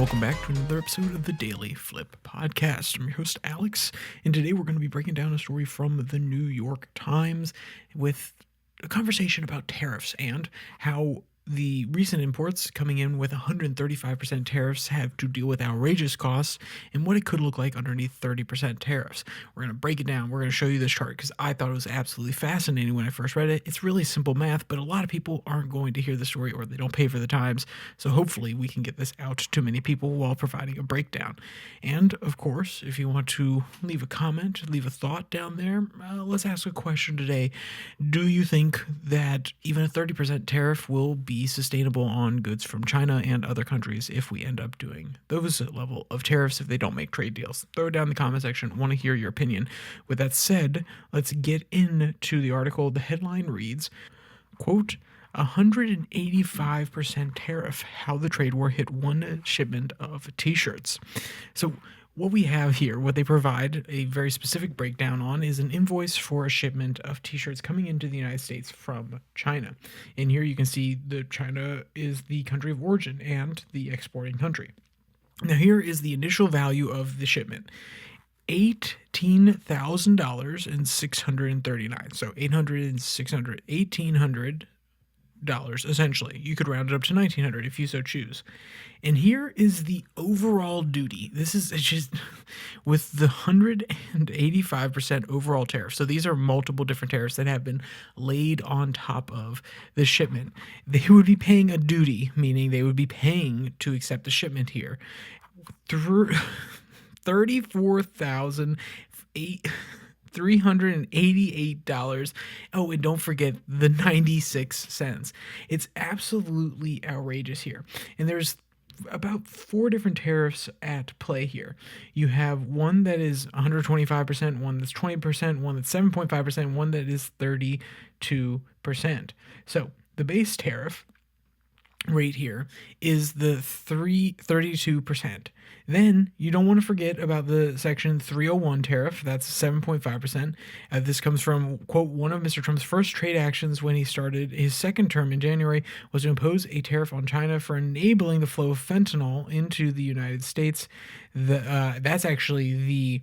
welcome back to another episode of the Daily Flip podcast. I'm your host, Alex, and today we're going to be breaking down a story from the New York Times with a conversation about tariffs and how the recent imports coming in with 135% tariffs have to deal with outrageous costs and what it could look like underneath 30% tariffs. We're going to break it down. We're going to show you this chart because I thought it was absolutely fascinating when I first read it. It's really simple math, but a lot of people aren't going to hear the story or they don't pay for the Times. So hopefully we can get this out to many people while providing a breakdown. And of course, if you want to leave a comment, leave a thought down there, let's ask a question today. Do you think that even a 30% tariff will be sustainable on goods from China and other countries if we end up doing those level of tariffs if they don't make trade deals? Throw it down in the comment section. I want to hear your opinion. With that said, let's get into the article. The headline reads, quote, 185% tariff, how the trade war hit one shipment of t-shirts. So what we have here, what they provide a very specific breakdown on, is an invoice for a shipment of t-shirts coming into the United States from China. And here you can see that China is the country of origin and the exporting country. Now here is the initial value of the shipment. $18,639. So 800 and 600, $1,800 essentially. You could round it up to 1,900 if you so choose. And here is the overall duty. This is just with the 185% overall tariff. So these are multiple different tariffs that have been laid on top of the shipment. They would be paying a duty, meaning they would be paying to accept the shipment here through $34,388. Oh, and don't forget the 96 cents. It's absolutely outrageous here. And there's about 4 different tariffs at play here. You have one that is 125%, one that's 20%, one that's 7.5%, one that is 32%. So the base tariff rate here is the 32%. Then you don't want to forget about the Section 301 tariff. That's 7.5%. This comes from, quote, one of Mr. Trump's first trade actions when he started his second term in January was to impose a tariff on China for enabling the flow of fentanyl into the United States. That's actually the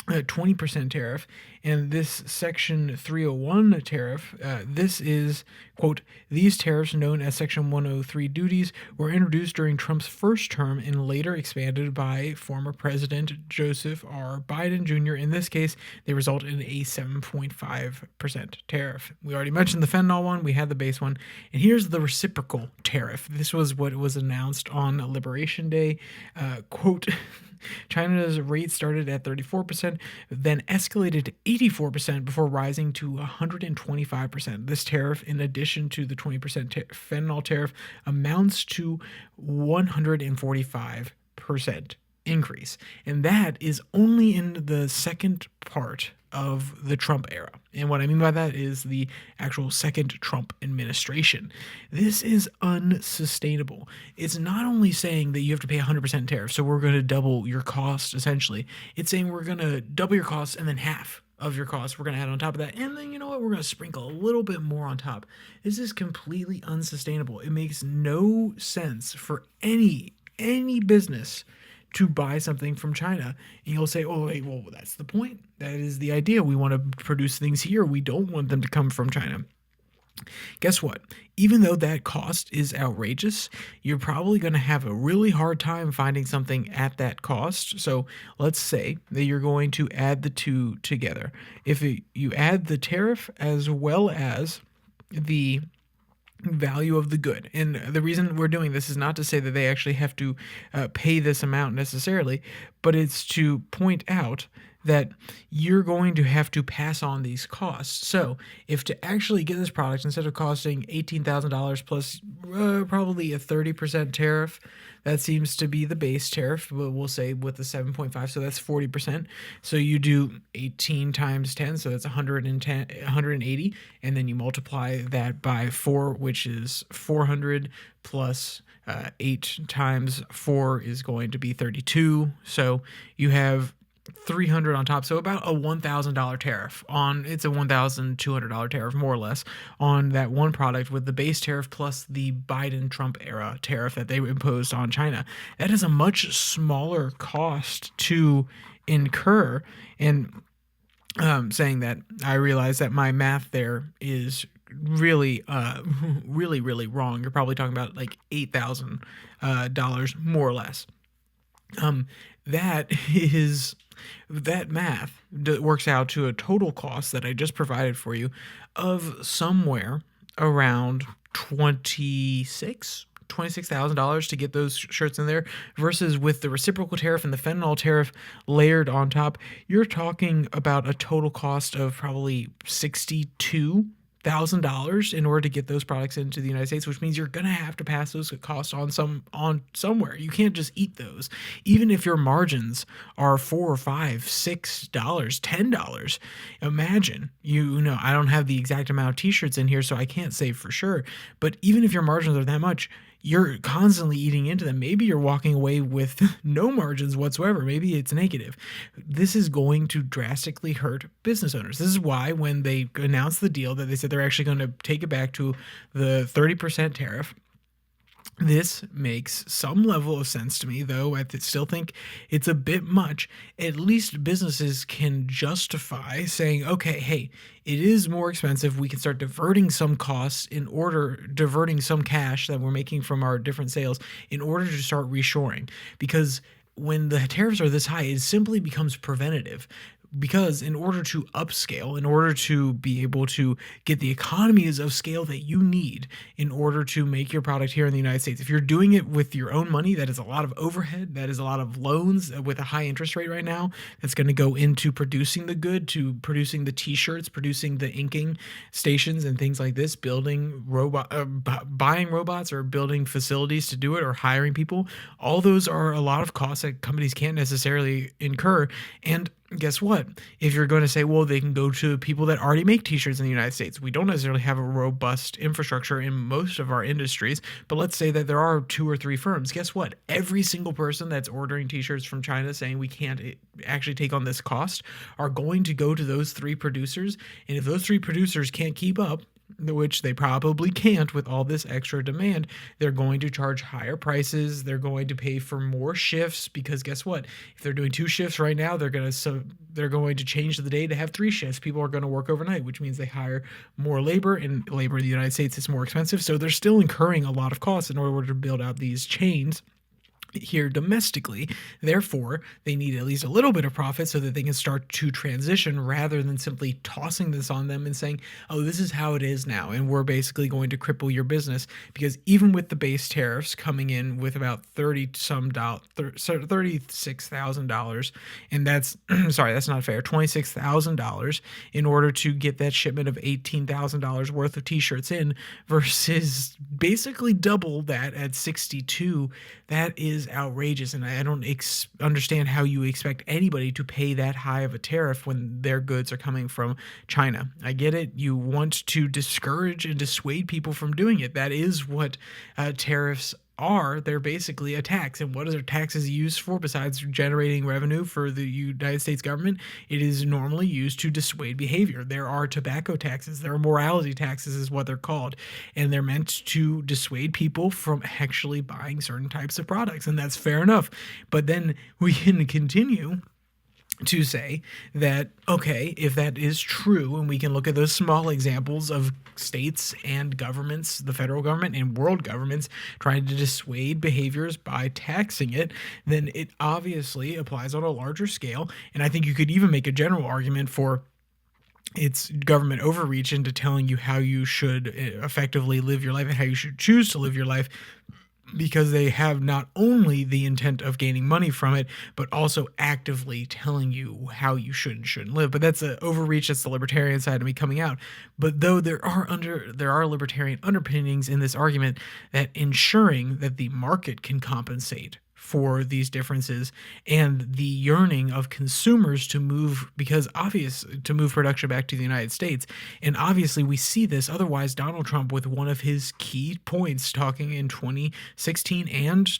20% tariff, and this Section 301 tariff, this is, quote, these tariffs known as Section 103 duties were introduced during Trump's first term and later expanded by former President Joseph R. Biden Jr. In this case, they result in a 7.5% tariff. We already mentioned the fentanyl one, we had the base one, and here's the reciprocal tariff. This was what was announced on Liberation Day, quote, China's rate started at 34%, then escalated to 84% before rising to 125%. This tariff, in addition to the 20% fentanyl tariff, amounts to 145% increase. And that is only in the second part of the Trump era. And what I mean by that is the actual second Trump administration. This is unsustainable. It's not only saying that you have to pay 100% tariff, so we're going to double your cost, essentially. It's saying we're going to double your costs and then half of your costs we're going to add on top of that. And then, you know what, we're going to sprinkle a little bit more on top. This is completely unsustainable. It makes no sense for any business to buy something from China. And you'll say, oh, wait, well, that's the point. That is the idea. We want to produce things here. We don't want them to come from China. Guess what? Even though that cost is outrageous, you're probably going to have a really hard time finding something at that cost. So let's say that you're going to add the two together. If you add the tariff as well as the value of the good. And the reason we're doing this is not to say that they actually have to pay this amount necessarily, but it's to point out that you're going to have to pass on these costs. So if to actually get this product, instead of costing $18,000 plus probably a 30% tariff, that seems to be the base tariff, but we'll say with the 7.5, so that's 40%. So you do 18 times 10, so that's 180, and then you multiply that by 4, which is 400 plus 8 times 4 is going to be 32. So you have $300 on top, so about a $1,000 tariff on it's a $1,200 tariff more or less on that one product with the base tariff plus the Biden Trump era tariff that they imposed on China. That is a much smaller cost to incur. And saying that, I realize that my math there is really, really wrong. You're probably talking about like $8,000 more or less. Um, that is that math works out to a total cost that I just provided for you of somewhere around 26,000 to get those shirts in there, versus with the reciprocal tariff and the fentanyl tariff layered on top, you're talking about a total cost of probably $62,000 in order to get those products into the United States, which means you're gonna have to pass those costs on somewhere. You can't just eat those, even if your margins are $4 or $5, $6, $10. Imagine, I don't have the exact amount of T-shirts in here, so I can't say for sure. But even if your margins are that much, you're constantly eating into them. Maybe you're walking away with no margins whatsoever. Maybe it's negative. This is going to drastically hurt business owners. This is why when they announced the deal that they said they're actually going to take it back to the 30% tariff, this makes some level of sense to me, though I still think it's a bit much. At least businesses can justify saying, okay, hey, it is more expensive. We can start diverting some costs diverting some cash that we're making from our different sales in order to start reshoring. Because when the tariffs are this high, it simply becomes preventative. Because in order to upscale, in order to be able to get the economies of scale that you need in order to make your product here in the United States, if you're doing it with your own money, that is a lot of overhead, that is a lot of loans with a high interest rate right now, that's going to go into producing the good, to producing the T-shirts, producing the inking stations and things like this, building buying robots or building facilities to do it, or hiring people. All those are a lot of costs that companies can't necessarily incur. And guess what? If you're going to say, well, they can go to people that already make T-shirts in the United States. We don't necessarily have a robust infrastructure in most of our industries, but let's say that there are 2 or 3 firms. Guess what? Every single person that's ordering T-shirts from China saying we can't actually take on this cost are going to go to those 3 producers. And if those 3 producers can't keep up, which they probably can't with all this extra demand, they're going to charge higher prices. They're going to pay for more shifts, because guess what? If they're doing 2 shifts right now, they're going to change the day to have 3 shifts. People are going to work overnight, which means they hire more labor, and labor in the United States is more expensive. So they're still incurring a lot of costs in order to build out these chains here domestically. Therefore, they need at least a little bit of profit so that they can start to transition, rather than simply tossing this on them and saying, oh, this is how it is now, and we're basically going to cripple your business. Because even with the base tariffs coming in with about $36,000, and that's sorry, that's not fair, $26,000 in order to get that shipment of $18,000 worth of T-shirts in, versus basically double that at 62. That is outrageous, and I don't understand how you expect anybody to pay that high of a tariff when their goods are coming from China. I get it. You want to discourage and dissuade people from doing it. That is what tariffs are. They're basically a tax. And what are taxes used for besides generating revenue for the United States government? It is normally used to dissuade behavior. There are tobacco taxes. There are morality taxes is what they're called. And they're meant to dissuade people from actually buying certain types of products. And that's fair enough. But then we can continue to say that, okay, if that is true, and we can look at those small examples of states and governments, the federal government and world governments, trying to dissuade behaviors by taxing it, then it obviously applies on a larger scale. And I think you could even make a general argument for it's government overreach into telling you how you should effectively live your life and how you should choose to live your life, because they have not only the intent of gaining money from it, but also actively telling you how you should and shouldn't live. But that's an overreach. That's the libertarian side of me coming out. But though there are libertarian underpinnings in this argument that ensuring that the market can compensate for these differences and the yearning of consumers to move, to move production back to the United States. And obviously we see this. Otherwise, Donald Trump, with one of his key points talking in 2016 and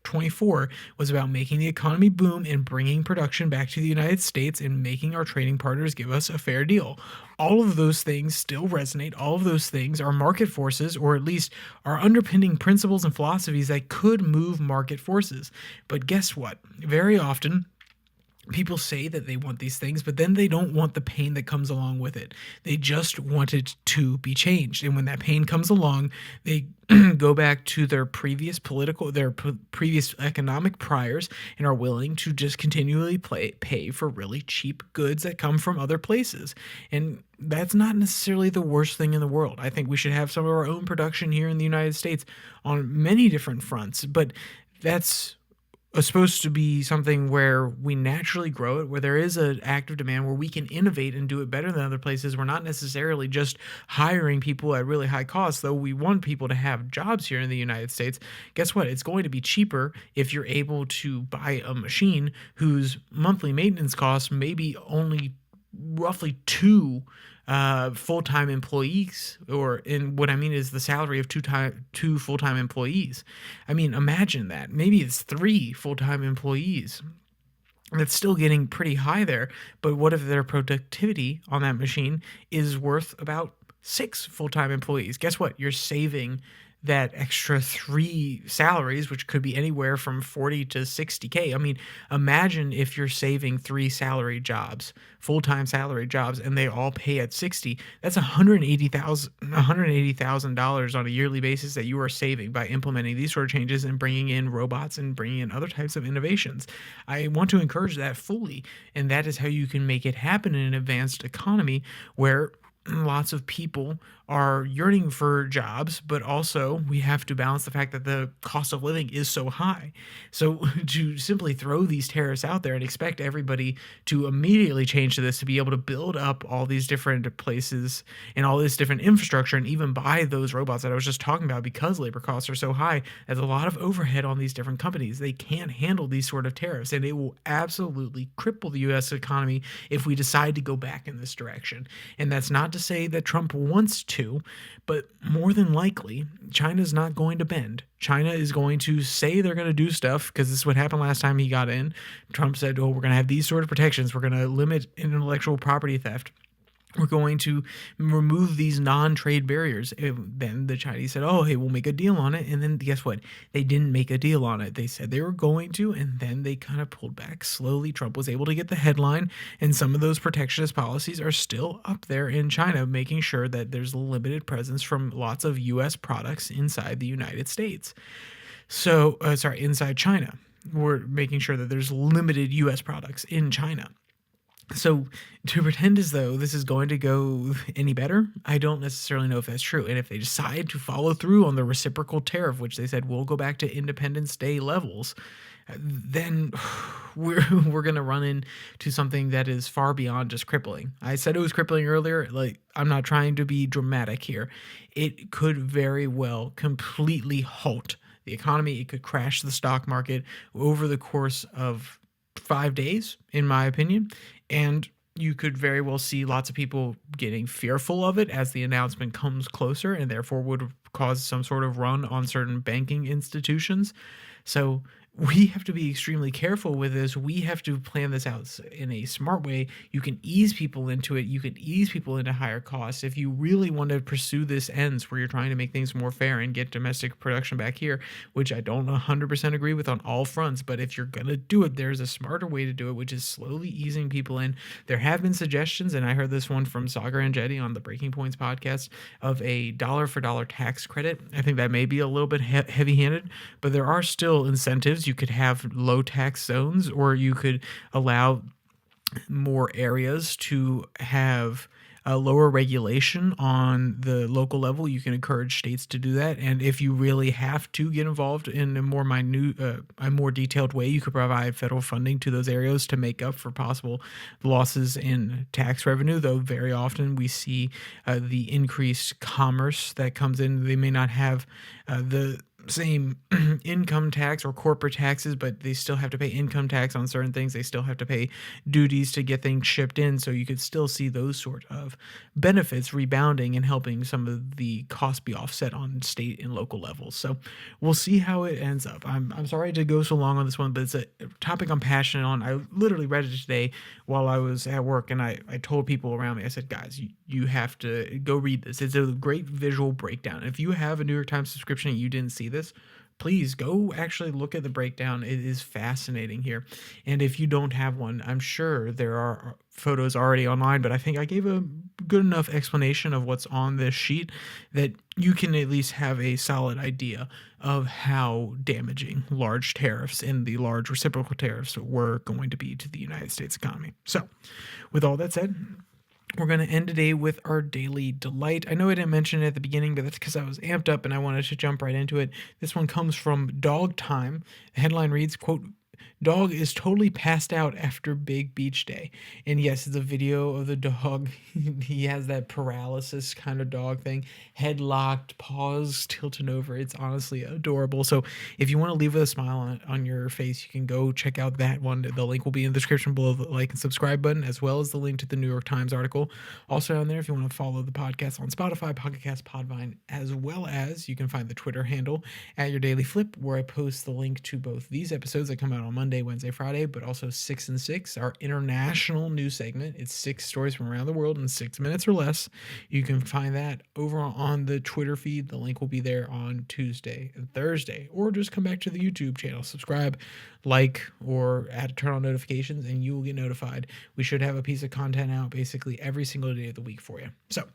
24 was about making the economy boom and bringing production back to the United States and making our trading partners give us a fair deal. All of those things still resonate. All of those things are market forces, or at least are underpinning principles and philosophies that could move market forces. But guess what? Very often, people say that they want these things, but then they don't want the pain that comes along with it. They just want it to be changed. And when that pain comes along, they go back to their previous previous economic priors and are willing to just continually pay for really cheap goods that come from other places. And that's not necessarily the worst thing in the world. I think we should have some of our own production here in the United States on many different fronts, but that's supposed to be something where we naturally grow it, where there is an active demand, where we can innovate and do it better than other places. We're not necessarily just hiring people at really high costs, though we want people to have jobs here in the United States. Guess what? It's going to be cheaper if you're able to buy a machine whose monthly maintenance costs may be only roughly two full-time employees, or in what I mean is the salary of two full-time employees. I mean, imagine that. Maybe it's three full-time employees. That's still getting pretty high there, but what if their productivity on that machine is worth about six full-time employees? Guess what? You're saving that extra three salaries, which could be anywhere from 40 to 60K. I mean, imagine if you're saving three salary jobs, full-time salary jobs, and they all pay at 60. That's $180,000 on a yearly basis that you are saving by implementing these sort of changes and bringing in robots and bringing in other types of innovations. I want to encourage that fully, and that is how you can make it happen in an advanced economy where lots of people are yearning for jobs, but also we have to balance the fact that the cost of living is so high. So to simply throw these tariffs out there and expect everybody to immediately change to this, to be able to build up all these different places and all this different infrastructure and even buy those robots that I was just talking about, because labor costs are so high, there's a lot of overhead on these different companies. They can't handle these sort of tariffs, and it will absolutely cripple the US economy if we decide to go back in this direction. And that's not to say that Trump wants to, but more than likely, China's not going to bend. China is going to say they're going to do stuff, because this is what happened last time he got in. Trump said, oh, we're going to have these sort of protections. We're going to limit intellectual property theft. We're going to remove these non-trade barriers. Then the Chinese said, oh, hey, we'll make a deal on it. And then guess what? They didn't make a deal on it. They said they were going to, and then they kind of pulled back slowly. Trump was able to get the headline, and some of those protectionist policies are still up there in China, making sure that there's limited presence from lots of U.S. products inside the United States. So, inside China. We're making sure that there's limited U.S. products in China. So to pretend as though this is going to go any better, I don't necessarily know if that's true. And if they decide to follow through on the reciprocal tariff, which they said we'll go back to Independence Day levels, then we're going to run into something that is far beyond just crippling. I said it was crippling earlier. Like, I'm not trying to be dramatic here. It could very well completely halt the economy. It could crash the stock market over the course of 5 days, in my opinion. And you could very well see lots of people getting fearful of it as the announcement comes closer, and therefore would cause some sort of run on certain banking institutions. So we have to be extremely careful with this. We have to plan this out in a smart way. You can ease people into it. You can ease people into higher costs. If you really want to pursue this ends where you're trying to make things more fair and get domestic production back here, which I don't 100% agree with on all fronts, but if you're going to do it, there's a smarter way to do it, which is slowly easing people in. There have been suggestions, and I heard this one from Sagar and Jetty on the Breaking Points podcast, of a dollar for dollar tax credit. I think that may be a little bit heavy-handed, but there are still incentives. You could have low tax zones, or you could allow more areas to have a lower regulation on the local level. You can encourage states to do that. And if you really have to get involved in a more minute, a more detailed way, you could provide federal funding to those areas to make up for possible losses in tax revenue. Though very often we see the increased commerce that comes in. They may not have the same income tax or corporate taxes, but they still have to pay income tax on certain things. They still have to pay duties to get things shipped in. So you could still see those sort of benefits rebounding and helping some of the costs be offset on state and local levels. So we'll see how it ends up. I'm sorry to go so long on this one, but it's a topic I'm passionate on. I literally read it today while I was at work, and I told people around me, I said, guys, you have to go read this. It's a great visual breakdown. If you have a New York Times subscription and you didn't see this, please go actually look at the breakdown. It is fascinating here. And if you don't have one, I'm sure there are photos already online, but I think I gave a good enough explanation of what's on this sheet that you can at least have a solid idea of how damaging large tariffs and the large reciprocal tariffs were going to be to the United States economy. So, with all that said, we're going to end today with our daily delight. I know I didn't mention it at the beginning, but that's because I was amped up and I wanted to jump right into it. This one comes from Dog Time. The headline reads, quote, "Dog is totally passed out after big beach day." And yes, it's a video of the dog. He has that paralysis kind of dog thing, head locked, paws tilted over. It's honestly adorable. So if you want to leave with a smile on your face, you can go check out that one. The link will be in the description below the like and subscribe button, as well as the link to the New York Times article. Also down there, if you want to follow the podcast on Spotify, Pocket Cast, Podvine, as well as you can find the Twitter handle at Your Daily Flip, where I post the link to both these episodes that come out on Monday, Wednesday, Friday, but also 6 and 6, our international news segment. It's 6 stories from around the world in 6 minutes or less. You can find that over on the Twitter feed. The link will be there on Tuesday and Thursday, or just come back to the YouTube channel, subscribe, like, or turn on notifications, and you will get notified. We should have a piece of content out basically every single day of the week for you. So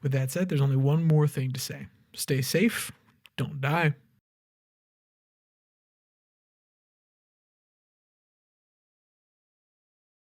with that said, there's only one more thing to say. Stay safe, don't die.